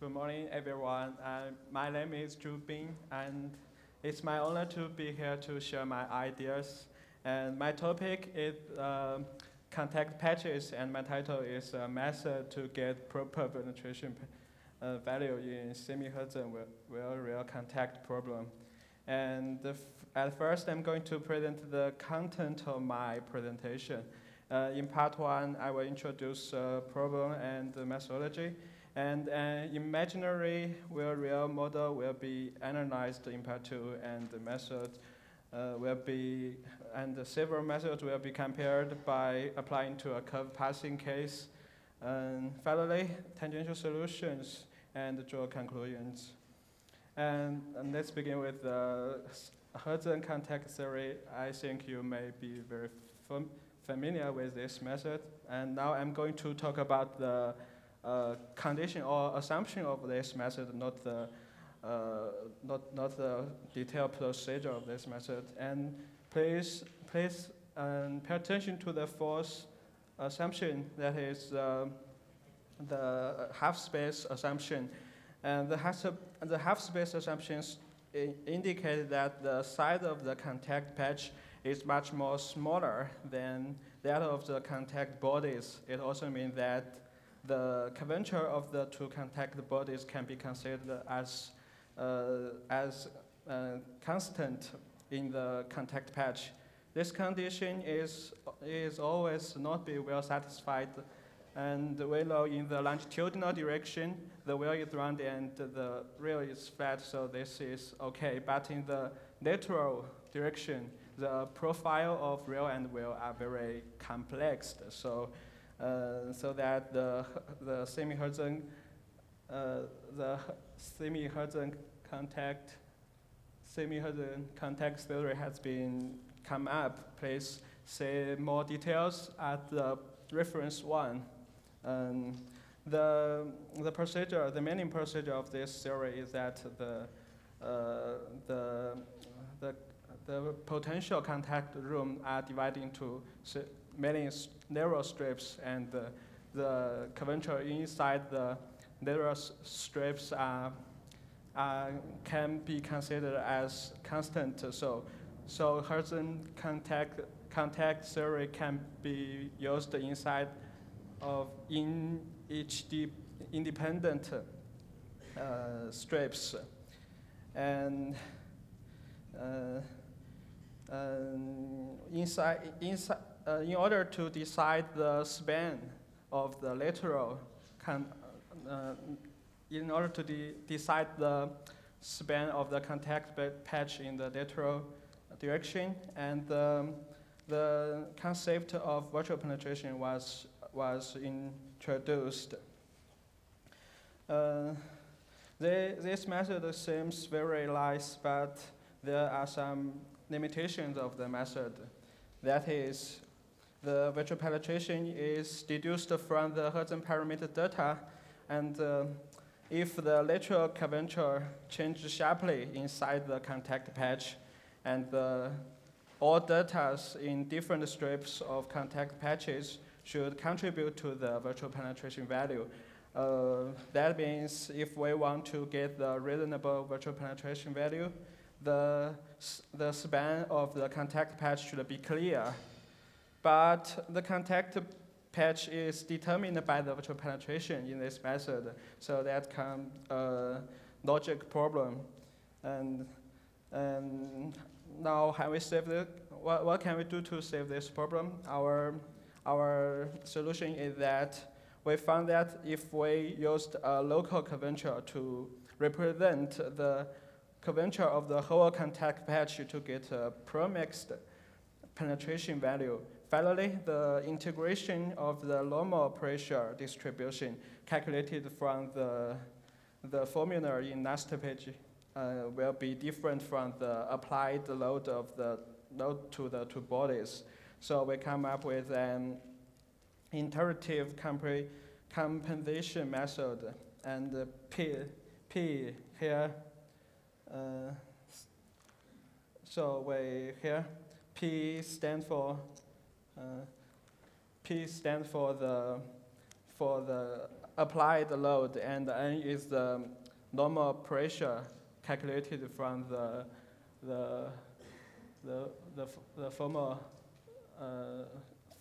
Good morning, everyone. My name is Jing, and it's my honor to be here to share my ideas. And my topic is contact patches, and my title is a method to get proper penetration value in SEMI-HERTZIAN real contact problem. And at first, I'm going to present the content of my presentation. In part one, I will introduce problem and the methodology. And an imaginary real model will be analyzed in part two, and the method several methods will be compared by applying to a curve passing case. And finally, tangential solutions and draw conclusions. And let's begin with the Hertzian contact theory. I think you may be very familiar with this method. And now I'm going to talk about the condition or assumption of this method, not the detailed procedure of this method. And please pay attention to the fourth assumption, that is the half space assumption. And the half space assumptions indicate that the size of the contact patch is much more smaller than that of the contact bodies. It also means that the curvature of the two contact bodies can be considered as constant in the contact patch. This condition is always not be well satisfied, and we know in the longitudinal direction the wheel is round and the rail is flat, so this is okay. But in the lateral direction, the profile of rail and wheel are very complex. So that the SEMI-HERTZIAN contact theory has been come up. Please see more details at the reference one. The main procedure of this theory is that the potential contact room are divided into many narrow strips, and the curvature inside the narrow strips can be considered as constant. So Hertzian contact theory can be used inside of each independent strips, and in order to decide the span of the lateral, decide the span of the contact patch in the lateral direction, and the concept of virtual penetration was introduced. This method seems very nice, but there are some limitations of the method. That is, the virtual penetration is deduced from the Hertzian parameter data, and if the lateral curvature changes sharply inside the contact patch, and all data in different strips of contact patches should contribute to the virtual penetration value. That means if we want to get the reasonable virtual penetration value, the span of the contact patch should be clear. But the contact patch is determined by the virtual penetration in this method, so that can logic problem. And now, have we saved it? What can we do to save this problem? Our solution is that we found that if we used a local curvature to represent the curvature of the whole contact patch to get a pro-mixed penetration value. Finally, the integration of the normal pressure distribution calculated from the formula in last page will be different from the applied load of the load to the two bodies. So we come up with an iterative compensation method, and P here. So we here P stands for the applied load, and N is the normal pressure calculated from the former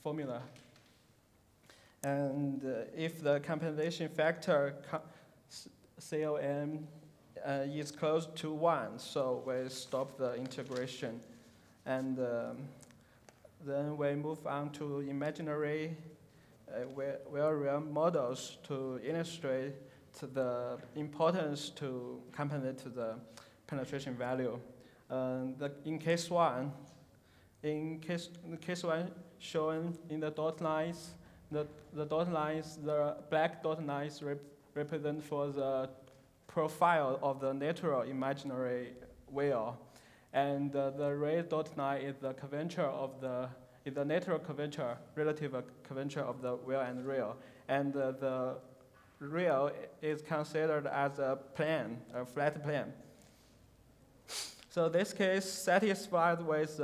formula. And if the compensation factor COM is close to 1, so we stop the integration. And then we move on to imaginary real models to illustrate the importance to compensate the penetration value. In case one shown in the dot lines, the black dot lines represent for the profile of the natural imaginary wheel, and the red dot line is the curvature of the natural curvature, relative curvature of the wheel and real, and the real is considered as a plane, a flat plane. So this case satisfied with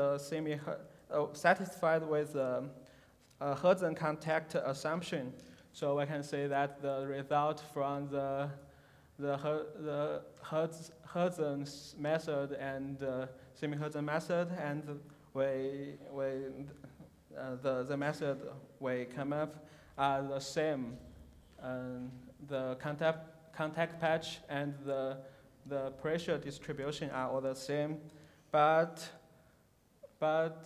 Hertzian contact assumption. So I can say that the result from the Hertzian method and SEMI-HERTZIAN method, and the method we come up are the same. The contact patch and the pressure distribution are all the same, but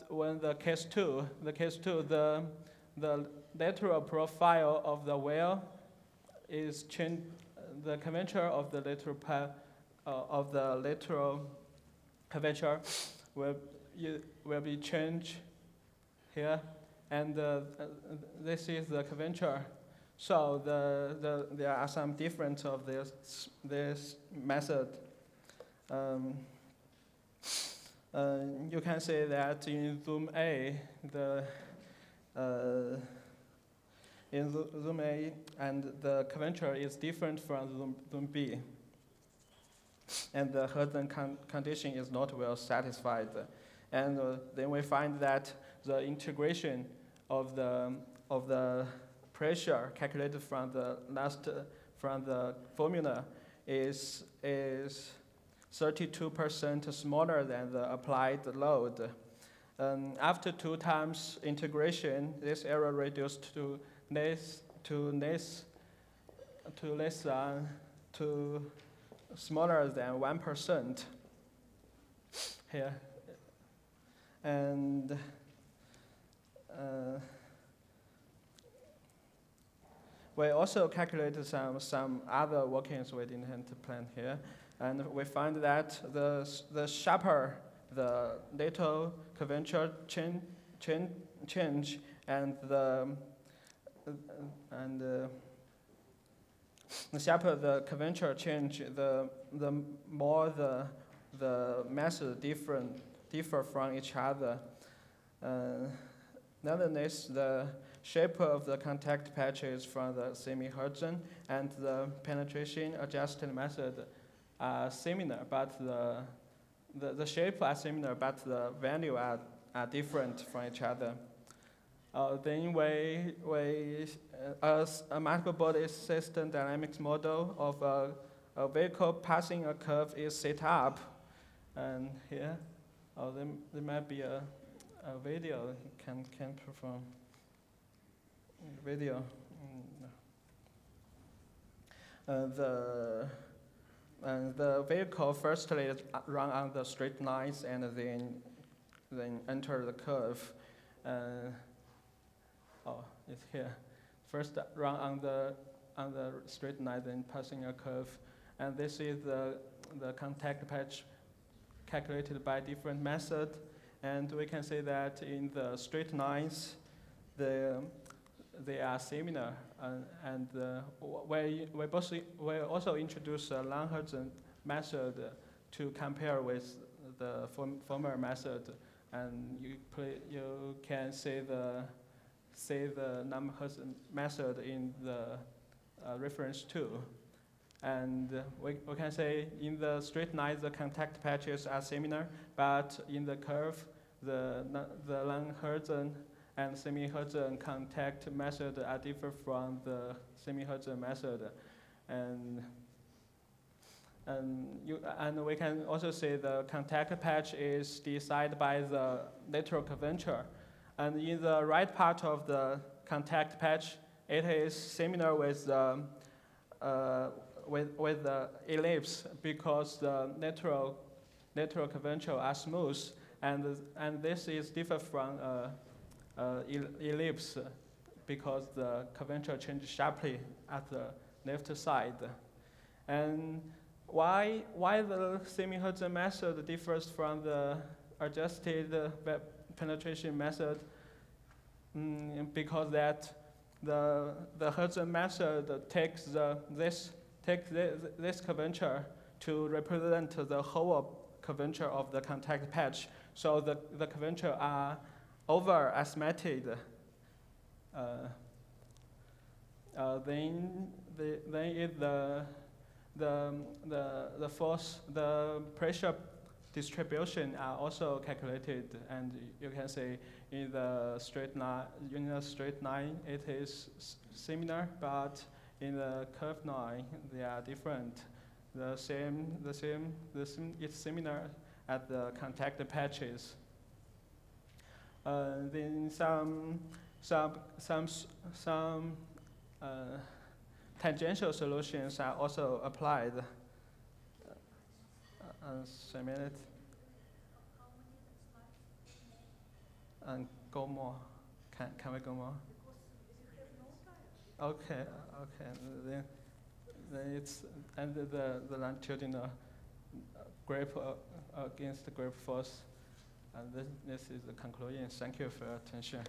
when the case two, the lateral profile of the wheel is changed. The curvature of the lateral curvature will be changed here, and this is the curvature. So there are some difference of this method. You can say that in zoom A, in zoom A, and the curvature is different from zoom B, and the Hertzian condition is not well satisfied. And then we find that the integration of the pressure calculated from the formula is 32% smaller than the applied load. After 2 times integration, this error reduced to smaller than 1% here, and we also calculated some other workings we didn't have to plan here, and we find that the sharper the little curvature change and the sharper the curvature change, the more the method differ from each other. Nonetheless, the shape of the contact patches from the SEMI-HERTZIAN and the penetration adjusted method are similar, but the shape are similar, but the value are different from each other. Then as a multiple body system dynamics model of a vehicle passing a curve is set up, and here, there might be a video can perform video. The vehicle firstly run on the straight lines and then enter the curve. It's here. First run on the straight line, then passing a curve, and this is the contact patch calculated by different method, and we can say that in the straight lines, they are similar, and we also introduce a Hertzian method to compare with the former method, and you can say the Hertzian method in the reference 2. And we can say in the straight line the contact patches are similar, but in the curve the Hertzian and SEMI-HERTZIAN contact method are different from the SEMI-HERTZIAN method, and we can also see the contact patch is decided by the lateral curvature, and in the right part of the contact patch, it is similar with the ellipse because the lateral curvature are smooth, and this is different from ellipse because the curvature changes sharply at the left side. And why the SEMI-HERTZIAN method differs from the adjusted penetration method? Because that the Hertzian method takes this curvature to represent the whole curvature of the contact patch. So the curvature are over-estimated. Then the pressure distribution are also calculated, and you can see in the straight line, it is similar, but in the curved line they are different. It's similar at the contact patches. Then some tangential solutions are also applied. A minute. And go more. Can we go more? Okay. Then it's and the longitudinal grip against the grip force. And this is the conclusion. Thank you for your attention.